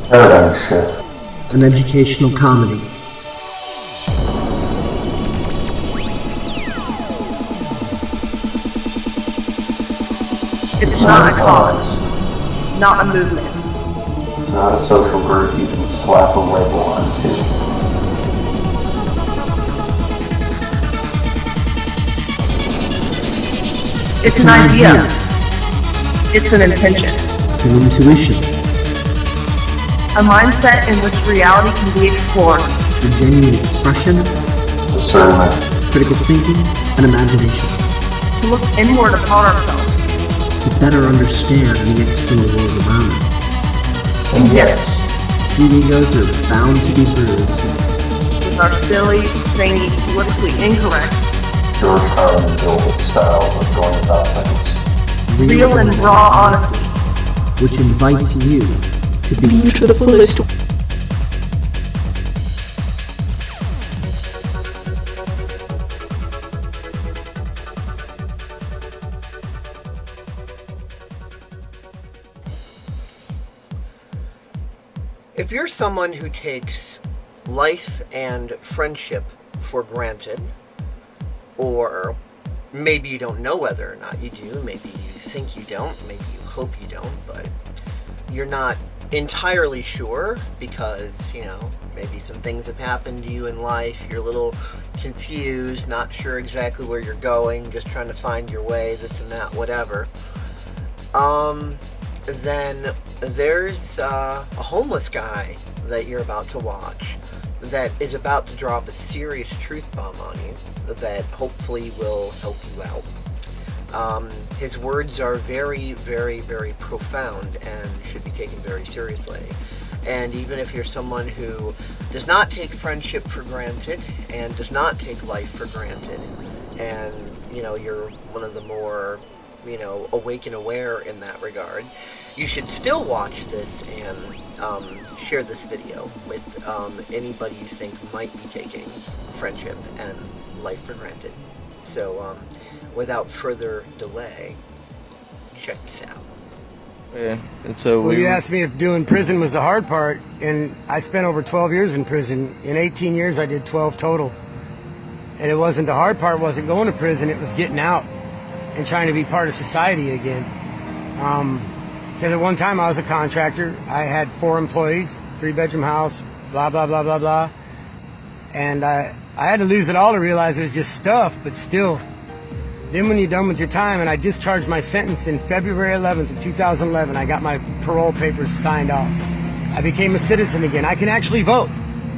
Paradigm Shift. An educational comedy. It's not a cause, not a movement. It's not a social group you can slap a label onto. It's an idea. It's an intention. It's an intuition. A mindset in which reality can be explored. Through genuine expression, Discernment. critical thinking, and imagination. To look inward upon ourselves. To better understand the external world around us. And yes, Few egos are bound to be bruised. With our silly, zany, politically incorrect, George Carlin built style of going about things. real and raw honesty. Which invites you to be to the fullest. If you're someone who takes life and friendship for granted, or maybe you don't know whether or not you do, maybe you think you don't, maybe you hope you don't, but you're not entirely sure because, maybe some things have happened to you in life, you're a little confused, not sure exactly where you're going, just trying to find your way, this and that, whatever, then there's a homeless guy that you're about to watch that is about to drop a serious truth bomb on you that hopefully will help you out. His words are very, very, very profound and should be taken very seriously. And even if you're someone who does not take friendship for granted and does not take life for granted, and you're one of the more awake and aware in that regard, you should still watch this and share this video with anybody you think might be taking friendship and life for granted. So without further delay, check this out. Yeah, and so well, you asked me if doing prison was the hard part, and I spent over 12 years in prison. In 18 years, I did 12 total. And it wasn't the hard part, wasn't going to prison, it was getting out and trying to be part of society again. Because at one time I was a contractor. I had 4 employees, 3-bedroom house, blah, blah, blah, blah, blah. And I had to lose it all to realize it was just stuff, but still. Then when you're done with your time, and I discharged my sentence in February 11th of 2011, I got my parole papers signed off. I became a citizen again. I can actually vote.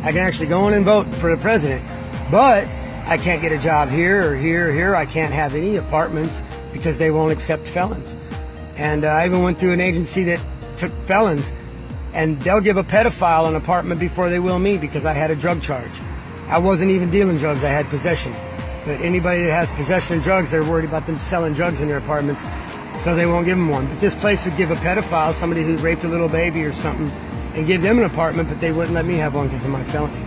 I can actually go in and vote for the president. But I can't get a job here or here or here. I can't have any apartments because they won't accept felons. And I even went through an agency that took felons, and they'll give a pedophile an apartment before they will me because I had a drug charge. I wasn't even dealing drugs, I had possession. But anybody that has possession of drugs, they're worried about them selling drugs in their apartments, so they won't give them one. But this place would give a pedophile, somebody who raped a little baby or something, and give them an apartment, but they wouldn't let me have one because of my felony,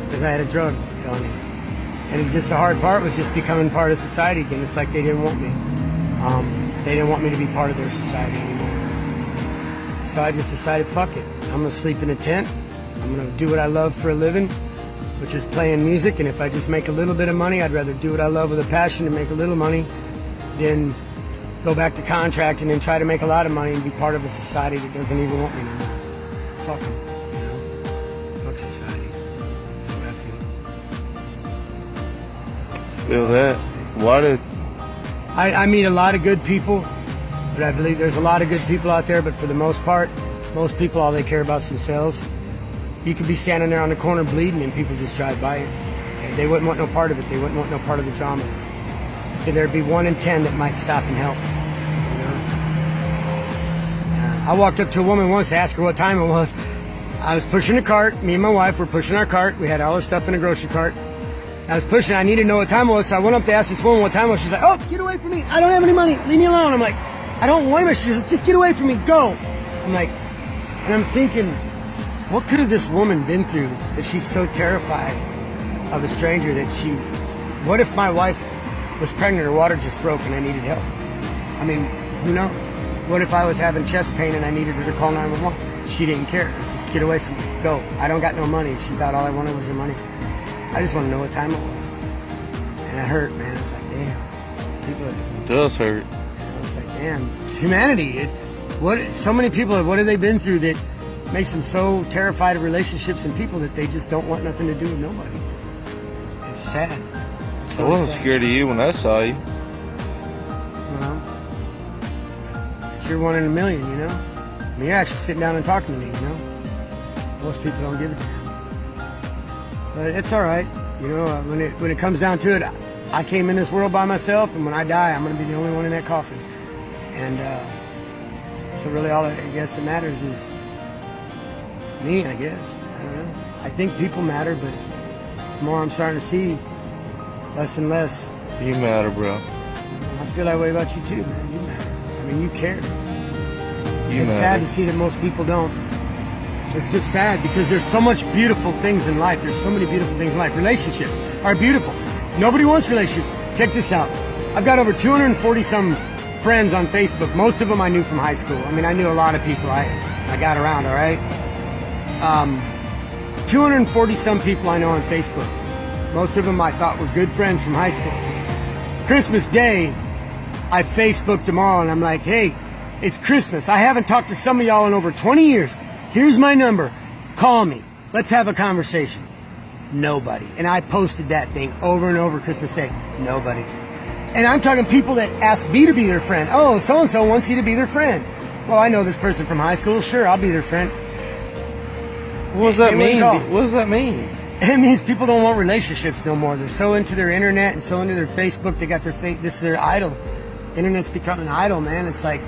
because I had a drug felony. And just the hard part was just becoming part of society again. It's like they didn't want me. They didn't want me to be part of their society anymore. So I just decided, fuck it. I'm gonna sleep in a tent. I'm gonna do what I love for a living, which is playing music. And if I just make a little bit of money, I'd rather do what I love with a passion and make a little money than go back to contracting and try to make a lot of money and be part of a society that doesn't even want me anymore. Fuck them, Fuck society. That's what I feel. feel that. Why did I meet a lot of good people, but I believe there's a lot of good people out there, but for the most part, most people, all they care about is themselves. You could be standing there on the corner bleeding and people just drive by you. And they wouldn't want no part of it. They wouldn't want no part of the drama. So there'd be 1 in 10 that might stop and help. I walked up to a woman once to ask her what time it was. I was pushing a cart. Me and my wife were pushing our cart. We had all our stuff in a grocery cart. I was pushing. I needed to know what time it was, so I went up to ask this woman what time it was. She's like, "Oh, get away from me. I don't have any money. Leave me alone." I'm like, "I don't want it." She's like, "Just get away from me. Go." I'm like, and I'm thinking, what could have this woman been through that she's so terrified of a stranger that she... What if my wife was pregnant, her water just broke and I needed help? I mean, who knows? What if I was having chest pain and I needed her to call 911? she didn't care. Just get away from me. Go. I don't got no money. She thought all I wanted was her money. I just want to know what time it was. And it hurt, man. It's like, damn. People It does hurt. it's like, damn. It's humanity. So many people, what have they been through that makes them so terrified of relationships and people that they just don't want nothing to do with nobody? It's sad. It's I really wasn't sad. scared of you when I saw you. Well, you're one in a million, you know? I mean, you're actually sitting down and talking to me, you know? Most people don't give a damn. But it's all right. You know, when it comes down to it, I came in this world by myself, and when I die, I'm going to be the only one in that coffin. And so really all I guess that matters is me, I guess. I don't know. I think people matter, but the more I'm starting to see, less and less. You matter, bro. I feel that way about you too, man. You matter. I mean, you care. You It's sad matter. to see that most people don't. It's just sad because there's so much beautiful things in life. There's so many beautiful things in life. Relationships are beautiful. Nobody wants relationships. Check this out. I've got over 240 some friends on Facebook. Most of them I knew from high school. I mean, I knew a lot of people. I got around, all right? 240 some people I know on Facebook. Most of them I thought were good friends from high school. Christmas Day, I Facebooked them all, and I'm like, hey, it's Christmas. I haven't talked to some of y'all in over 20 years. Here's my number. Call me. Let's have a conversation. Nobody. And I posted that thing over and over Christmas Day. Nobody. And I'm talking people that asked me to be their friend. Oh, so-and-so wants you to be their friend. Well, I know this person from high school. Sure, I'll be their friend. What does that They wouldn't mean? call. What does that mean? It means people don't want relationships no more. They're so into their internet and so into their Facebook. They got their this is their idol. Internet's becoming an idol, man. It's like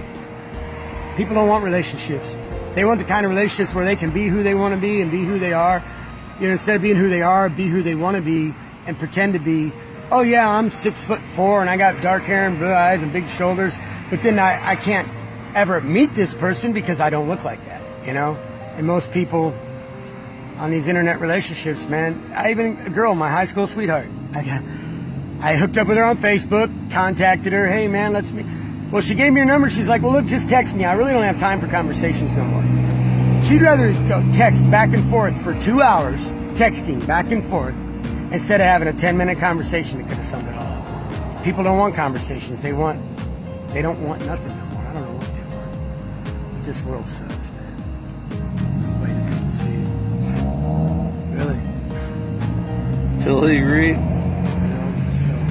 people don't want relationships. They want the kind of relationships where they can be who they want to be and be who they are. You know, instead of being who they are, be who they want to be and pretend to be. Oh yeah, I'm 6'4" and I got dark hair and blue eyes and big shoulders. But then I can't ever meet this person because I don't look like that. You know, and most people on these internet relationships, man. A girl, my high school sweetheart. I hooked up with her on Facebook, contacted her. Hey, man, let's meet. Well, she gave me her number. She's like, well, look, just text me. I really don't have time for conversations no more. She'd rather go text back and forth for 2 hours, texting back and forth, instead of having a 10-minute conversation that could have summed it all up. People don't want conversations. They don't want nothing no more. I don't know what they want. But this world sucks, man. The way that people see it. Really. Totally agree.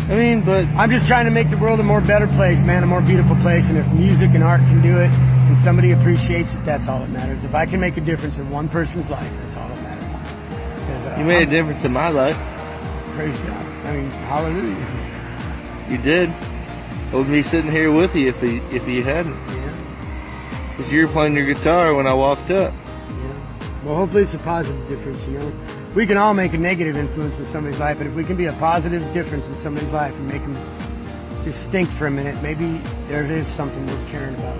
I mean, but I'm just trying to make the world a more better place, man, a more beautiful place. And if music and art can do it and somebody appreciates it, that's all that matters. If I can make a difference in one person's life, that's all that matters. you made a difference in my life. Praise God. I mean, hallelujah. You did. I would be sitting here with you if you hadn't. Yeah. Because you were playing your guitar when I walked up. Yeah. Well, hopefully it's a positive difference, you know. We can all make a negative influence in somebody's life, but if we can be a positive difference in somebody's life and make them just think for a minute, maybe there is something worth caring about.